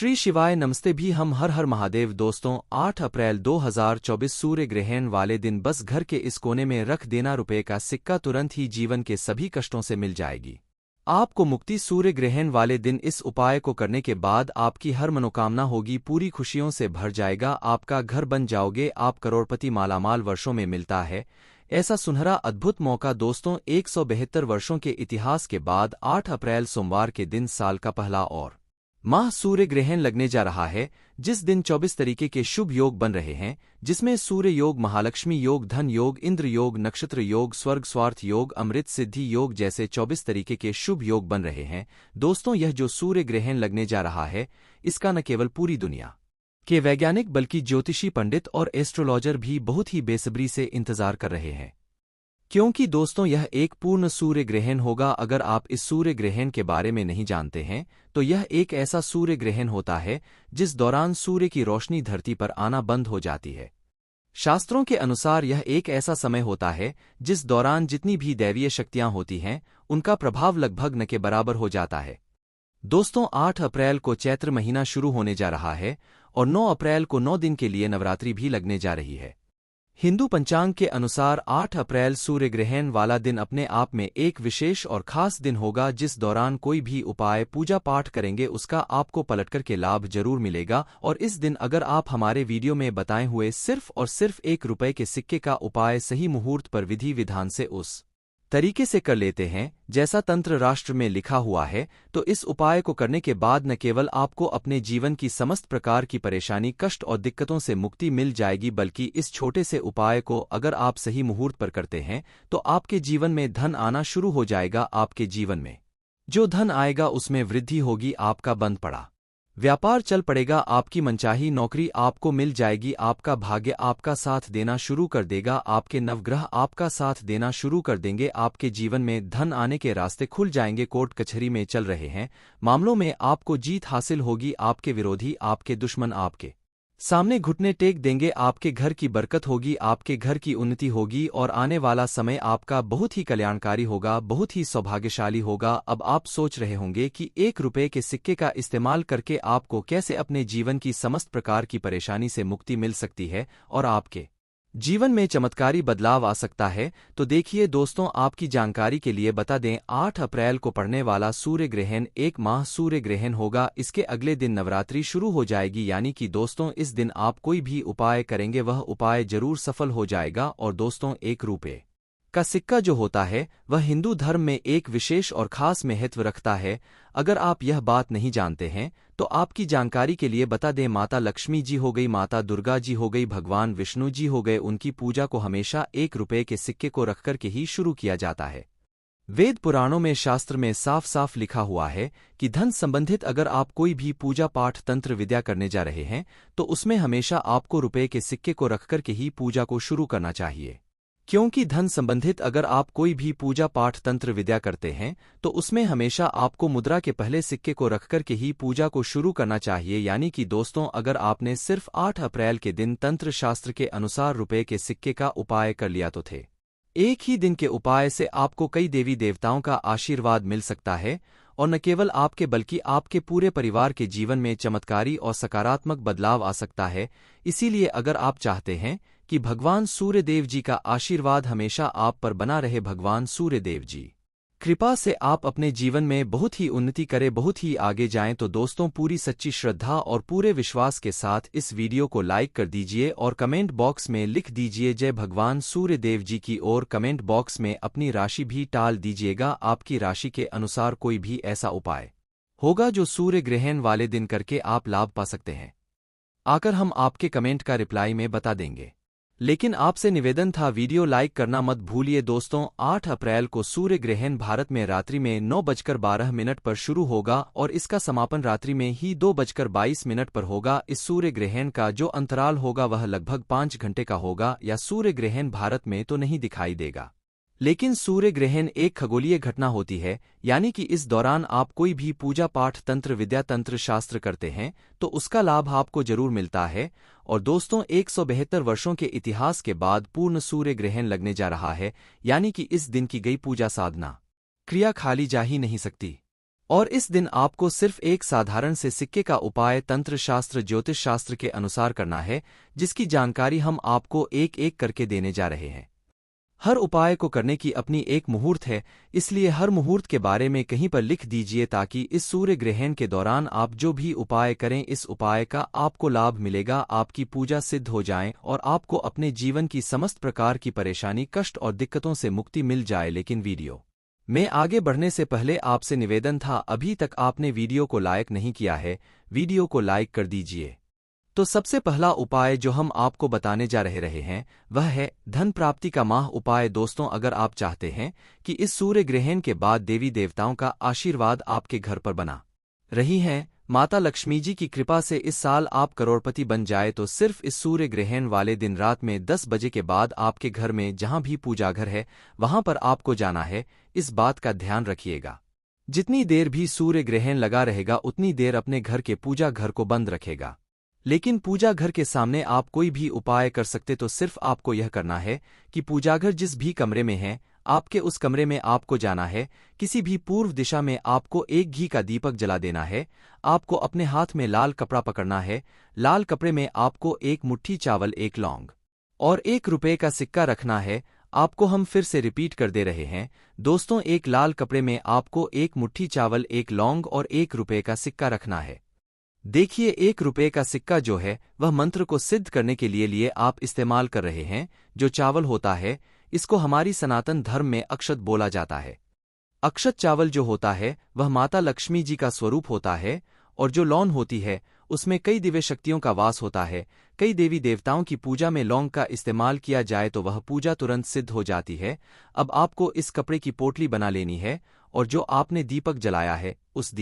श्री शिवाय नमस्ते भी हम हर हर महादेव। दोस्तों 8 अप्रैल 2024 सूर्य ग्रहण वाले दिन बस घर के इस कोने में रख देना रुपए का सिक्का, तुरंत ही जीवन के सभी कष्टों से मिल जाएगी आपको मुक्ति। सूर्य ग्रहण वाले दिन इस उपाय को करने के बाद आपकी हर मनोकामना होगी पूरी, खुशियों से भर जाएगा आपका घर, बन जाओगे आप करोड़पति, मालामाल। वर्षों में मिलता है ऐसा सुनहरा अद्भुत मौका। दोस्तों 172 वर्षों के इतिहास के बाद 8 अप्रैल सोमवार के दिन साल का पहला और माह सूर्य ग्रहण लगने जा रहा है, जिस दिन 24 तरीके के शुभ योग बन रहे हैं, जिसमें सूर्य योग, महालक्ष्मी योग, धन योग, इंद्र योग, नक्षत्र योग, स्वर्ग स्वार्थ योग, अमृत सिद्धि योग जैसे 24 तरीके के शुभ योग बन रहे हैं। दोस्तों यह जो सूर्य ग्रहण लगने जा रहा है, इसका न केवल पूरी दुनिया के वैज्ञानिक बल्कि ज्योतिषी, पंडित और एस्ट्रोलॉजर भी बहुत ही बेसब्री से इंतजार कर रहे हैं, क्योंकि दोस्तों यह एक पूर्ण सूर्य ग्रहण होगा। अगर आप इस सूर्य ग्रहण के बारे में नहीं जानते हैं तो यह एक ऐसा सूर्य ग्रहण होता है जिस दौरान सूर्य की रोशनी धरती पर आना बंद हो जाती है। शास्त्रों के अनुसार यह एक ऐसा समय होता है जिस दौरान जितनी भी दैवीय शक्तियां होती हैं उनका प्रभाव लगभग न के बराबर हो जाता है। दोस्तों 8 अप्रैल को चैत्र महीना शुरू होने जा रहा है और 9 अप्रैल को 9 दिन के लिए नवरात्रि भी लगने जा रही है। हिंदू पंचांग के अनुसार 8 अप्रैल सूर्य ग्रहण वाला दिन अपने आप में एक विशेष और खास दिन होगा, जिस दौरान कोई भी उपाय, पूजा पाठ करेंगे उसका आपको पलटकर के लाभ जरूर मिलेगा। और इस दिन अगर आप हमारे वीडियो में बताए हुए सिर्फ और सिर्फ 1 रुपए के सिक्के का उपाय सही मुहूर्त पर विधि विधान से उस तरीके से कर लेते हैं जैसा तंत्र राष्ट्र में लिखा हुआ है, तो इस उपाय को करने के बाद न केवल आपको अपने जीवन की समस्त प्रकार की परेशानी, कष्ट और दिक्कतों से मुक्ति मिल जाएगी, बल्कि इस छोटे से उपाय को अगर आप सही मुहूर्त पर करते हैं तो आपके जीवन में धन आना शुरू हो जाएगा। आपके जीवन में जो धन आएगा उसमें वृद्धि होगी, आपका बंद पड़ा व्यापार चल पड़ेगा, आपकी मनचाही नौकरी आपको मिल जाएगी, आपका भाग्य आपका साथ देना शुरू कर देगा, आपके नवग्रह आपका साथ देना शुरू कर देंगे, आपके जीवन में धन आने के रास्ते खुल जाएंगे। कोर्ट कचहरी में चल रहे हैं मामलों में आपको जीत हासिल होगी, आपके विरोधी, आपके दुश्मन आपके सामने घुटने टेक देंगे, आपके घर की बरकत होगी, आपके घर की उन्नति होगी और आने वाला समय आपका बहुत ही कल्याणकारी होगा, बहुत ही सौभाग्यशाली होगा। अब आप सोच रहे होंगे कि 1 रुपए के सिक्के का इस्तेमाल करके आपको कैसे अपने जीवन की समस्त प्रकार की परेशानी से मुक्ति मिल सकती है और आपके जीवन में चमत्कारी बदलाव आ सकता है। तो देखिए दोस्तों, आपकी जानकारी के लिए बता दें, 8 अप्रैल को पड़ने वाला सूर्य ग्रहण 1 माह सूर्य ग्रहण होगा। इसके अगले दिन नवरात्रि शुरू हो जाएगी, यानी कि दोस्तों इस दिन आप कोई भी उपाय करेंगे वह उपाय जरूर सफल हो जाएगा। और दोस्तों 1 रुपए का सिक्का जो होता है वह हिंदू धर्म में एक विशेष और खास महत्व रखता है। अगर आप यह बात नहीं जानते हैं तो आपकी जानकारी के लिए बता दें, माता लक्ष्मी जी हो गई, माता दुर्गा जी हो गई, भगवान विष्णु जी हो गए, उनकी पूजा को हमेशा 1 रुपए के सिक्के को रखकर के ही शुरू किया जाता है। वेद पुराणों में, शास्त्र में साफ साफ लिखा हुआ है कि धन संबंधित अगर आप कोई भी पूजा पाठ, तंत्र विद्या करने जा रहे हैं तो उसमें हमेशा आपको रुपए के सिक्के को रखकर के ही पूजा को शुरू करना चाहिए, क्योंकि धन संबंधित अगर आप कोई भी पूजा पाठ, तंत्र विद्या करते हैं तो उसमें हमेशा आपको मुद्रा के पहले सिक्के को रखकर के ही पूजा को शुरू करना चाहिए। यानी कि दोस्तों अगर आपने सिर्फ 8 अप्रैल के दिन तंत्र शास्त्र के अनुसार रुपए के सिक्के का उपाय कर लिया तो थे एक ही दिन के उपाय से आपको कई देवी देवताओं का आशीर्वाद मिल सकता है, और न केवल आपके बल्कि आपके पूरे परिवार के जीवन में चमत्कारी और सकारात्मक बदलाव आ सकता है। इसीलिए अगर आप चाहते हैं कि भगवान सूर्यदेव जी का आशीर्वाद हमेशा आप पर बना रहे, भगवान सूर्यदेव जी कृपा से आप अपने जीवन में बहुत ही उन्नति करें, बहुत ही आगे जाएं, तो दोस्तों पूरी सच्ची श्रद्धा और पूरे विश्वास के साथ इस वीडियो को लाइक कर दीजिए और कमेंट बॉक्स में लिख दीजिए जय भगवान सूर्यदेव जी की, और कमेंट बॉक्स में अपनी राशि भी टाल दीजिएगा। आपकी राशि के अनुसार कोई भी ऐसा उपाय होगा जो सूर्य ग्रहण वाले दिन करके आप लाभ पा सकते हैं, आकर हम आपके कमेंट का रिप्लाई में बता देंगे। लेकिन आपसे निवेदन था, वीडियो लाइक करना मत भूलिए। दोस्तों 8 अप्रैल को सूर्य ग्रहण भारत में रात्रि में 9:12 पर शुरू होगा और इसका समापन रात्रि में ही 2:22 पर होगा। इस सूर्य ग्रहण का जो अंतराल होगा वह लगभग 5 घंटे का होगा। या सूर्य ग्रहण भारत में तो नहीं दिखाई देगा, लेकिन सूर्य ग्रहण एक खगोलीय घटना होती है, यानी कि इस दौरान आप कोई भी पूजा पाठ, तंत्र विद्या, तंत्र शास्त्र करते हैं तो उसका लाभ आपको जरूर मिलता है। और दोस्तों 172 वर्षों के इतिहास के बाद पूर्ण सूर्य ग्रहण लगने जा रहा है, यानी कि इस दिन की गई पूजा, साधना, क्रिया खाली जा ही नहीं सकती। और इस दिन आपको सिर्फ एक साधारण से सिक्के का उपाय तंत्र शास्त्र ज्योतिष शास्त्र के अनुसार करना है, जिसकी जानकारी हम आपको एक एक करके देने जा रहे हैं। हर उपाय को करने की अपनी एक मुहूर्त है, इसलिए हर मुहूर्त के बारे में कहीं पर लिख दीजिए ताकि इस सूर्य ग्रहण के दौरान आप जो भी उपाय करें इस उपाय का आपको लाभ मिलेगा, आपकी पूजा सिद्ध हो जाए और आपको अपने जीवन की समस्त प्रकार की परेशानी कष्ट और दिक्कतों से मुक्ति मिल जाए। लेकिन वीडियो में आगे बढ़ने से पहले आपसे निवेदन था, अभी तक आपने वीडियो को लाइक नहीं किया है, वीडियो को लाइक कर दीजिए। तो सबसे पहला उपाय जो हम आपको बताने जा रहे हैं वह है धन प्राप्ति का माह उपाय। दोस्तों, अगर आप चाहते हैं कि इस सूर्य ग्रहण के बाद देवी देवताओं का आशीर्वाद आपके घर पर बना रही है, माता लक्ष्मी जी की कृपा से इस साल आप करोड़पति बन जाए, तो सिर्फ इस सूर्य ग्रहण वाले दिन रात में 10 बजे के बाद आपके घर में जहां भी पूजा घर है वहां पर आपको जाना है। इस बात का ध्यान रखिएगा, जितनी देर भी सूर्य ग्रहण लगा रहेगा उतनी देर अपने घर के पूजा घर को बंद रखेगा। लेकिन पूजा घर के सामने आप कोई भी उपाय कर सकते, तो सिर्फ आपको यह करना है कि पूजाघर जिस भी कमरे में है आपके उस कमरे में आपको जाना है। किसी भी पूर्व दिशा में आपको एक घी का दीपक जला देना है। आपको अपने हाथ में लाल कपड़ा पकड़ना है। लाल कपड़े में आपको एक मुट्ठी चावल, एक लौंग और ₹1 का सिक्का रखना है। आपको हम फिर से रिपीट कर दे रहे हैं दोस्तों, एक लाल कपड़े में आपको एक मुट्ठी चावल, एक लौंग और ₹1 का सिक्का रखना है। देखिए, ₹1 का सिक्का जो है वह मंत्र को सिद्ध करने के लिए आप इस्तेमाल कर रहे हैं। जो चावल होता है इसको हमारी सनातन धर्म में अक्षत बोला जाता है। अक्षत चावल जो होता है वह माता लक्ष्मी जी का स्वरूप होता है, और जो लौंग होती है उसमें कई दिव्य शक्तियों का वास होता है। कई देवी देवताओं की पूजा में लौंग का इस्तेमाल किया जाए तो वह पूजा तुरंत सिद्ध हो जाती है। अब आपको इस कपड़े की पोटली बना लेनी है और जो आपने दीपक जलाया है उस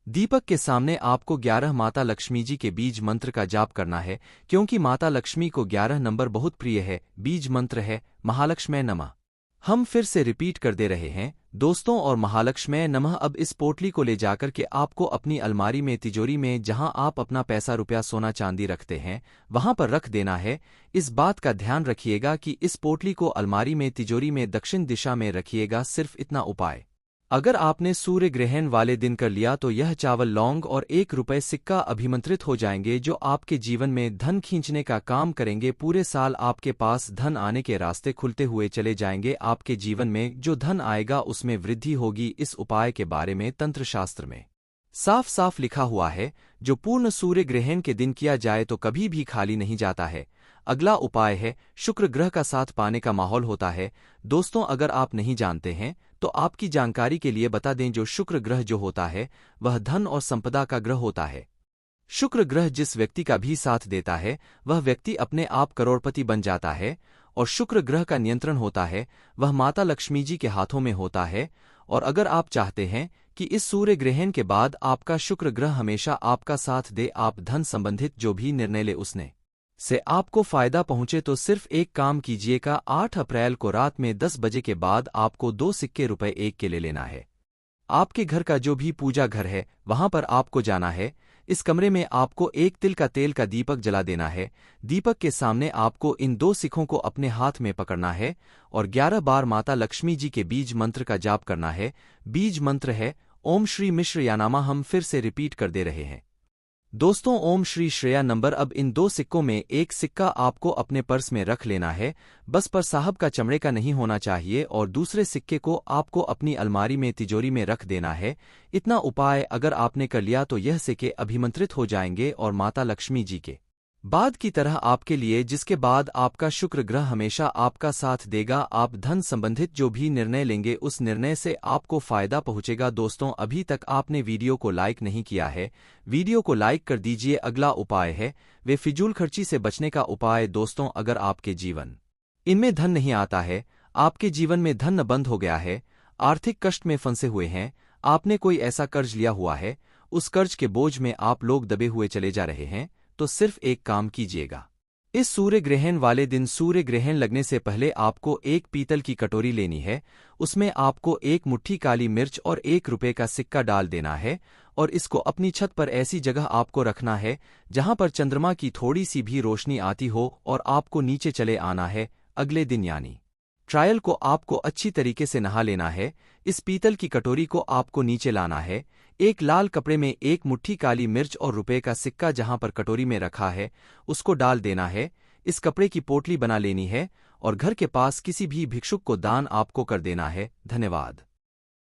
दीपक के सामने आपको 11 माता लक्ष्मी जी के बीज मंत्र का जाप करना है, क्योंकि माता लक्ष्मी को 11 नंबर बहुत प्रिय है। बीज मंत्र है महालक्ष्मी नमः। हम फिर से रिपीट कर दे रहे हैं दोस्तों, और महालक्ष्मी नमः। अब इस पोटली को ले जाकर के आपको अपनी अलमारी में, तिजोरी में, जहां आप अपना पैसा रुपया सोना चांदी रखते हैं वहां पर रख देना है। इस बात का ध्यान रखिएगा कि इस पोटली को अलमारी में, तिजोरी में दक्षिण दिशा में रखिएगा। सिर्फ इतना उपाय अगर आपने सूर्य ग्रहण वाले दिन कर लिया तो यह चावल, लौंग और ₹1 सिक्का अभिमंत्रित हो जाएंगे, जो आपके जीवन में धन खींचने का काम करेंगे। पूरे साल आपके पास धन आने के रास्ते खुलते हुए चले जाएंगे। आपके जीवन में जो धन आएगा उसमें वृद्धि होगी। इस उपाय के बारे में तंत्र शास्त्र में साफ साफ लिखा हुआ है, जो पूर्ण सूर्य ग्रहण के दिन किया जाए तो कभी भी खाली नहीं जाता है। अगला उपाय है शुक्र ग्रह का साथ पाने का माहौल होता है। दोस्तों, अगर आप नहीं जानते हैं तो आपकी जानकारी के लिए बता दें, जो शुक्र ग्रह जो होता है वह धन और संपदा का ग्रह होता है। शुक्र ग्रह जिस व्यक्ति का भी साथ देता है वह व्यक्ति अपने आप करोड़पति बन जाता है, और शुक्र ग्रह का नियंत्रण होता है वह माता लक्ष्मी जी के हाथों में होता है। और अगर आप चाहते हैं कि इस सूर्य ग्रहण के बाद आपका शुक्र ग्रह हमेशा आपका साथ दे, आप धन संबंधित जो भी निर्णय ले उसने से आपको फायदा पहुंचे, तो सिर्फ एक काम कीजिएगा। 8 अप्रैल को रात में 10 बजे के बाद आपको 2 सिक्के ₹1 के ले लेना है। आपके घर का जो भी पूजा घर है वहां पर आपको जाना है। इस कमरे में आपको एक तिल का तेल का दीपक जला देना है। दीपक के सामने आपको इन 2 सिक्कों को अपने हाथ में पकड़ना है और 11 बार माता लक्ष्मी जी के बीज मंत्र का जाप करना है। बीज मंत्र है ओम श्री मिश्र या नामा। हम फिर से रिपीट कर दे रहे हैं दोस्तों, ओम श्री श्रेया नंबर। अब इन 2 सिक्कों में एक सिक्का आपको अपने पर्स में रख लेना है, बस पर साहब का चमड़े का नहीं होना चाहिए, और दूसरे सिक्के को आपको अपनी अलमारी में, तिजोरी में रख देना है। इतना उपाय अगर आपने कर लिया तो यह सिक्के अभिमंत्रित हो जाएंगे और माता लक्ष्मी जी के बाद की तरह आपके लिए, जिसके बाद आपका शुक्र ग्रह हमेशा आपका साथ देगा। आप धन संबंधित जो भी निर्णय लेंगे उस निर्णय से आपको फायदा पहुंचेगा। दोस्तों, अभी तक आपने वीडियो को लाइक नहीं किया है, वीडियो को लाइक कर दीजिए। अगला उपाय है वे फिजूल खर्ची से बचने का उपाय। दोस्तों, अगर आपके जीवन इनमें धन नहीं आता है, आपके जीवन में धन बंद हो गया है, आर्थिक कष्ट में फंसे हुए हैं, आपने कोई ऐसा कर्ज लिया हुआ है, उस कर्ज के बोझ में आप लोग दबे हुए चले जा रहे हैं, तो सिर्फ एक काम कीजिएगा। इस सूर्य ग्रहण वाले दिन, सूर्य ग्रहण लगने से पहले आपको एक पीतल की कटोरी लेनी है। उसमें आपको एक मुट्ठी काली मिर्च और ₹1 का सिक्का डाल देना है, और इसको अपनी छत पर ऐसी जगह आपको रखना है जहां पर चंद्रमा की थोड़ी सी भी रोशनी आती हो, और आपको नीचे चले आना है। अगले दिन यानी ट्रायल को आपको अच्छी तरीके से नहा लेना है। इस पीतल की कटोरी को आपको नीचे लाना है। एक लाल कपड़े में एक मुट्ठी काली मिर्च और रुपए का सिक्का जहां पर कटोरी में रखा है उसको डाल देना है। इस कपड़े की पोटली बना लेनी है और घर के पास किसी भी भिक्षुक को दान आपको कर देना है। धन्यवाद।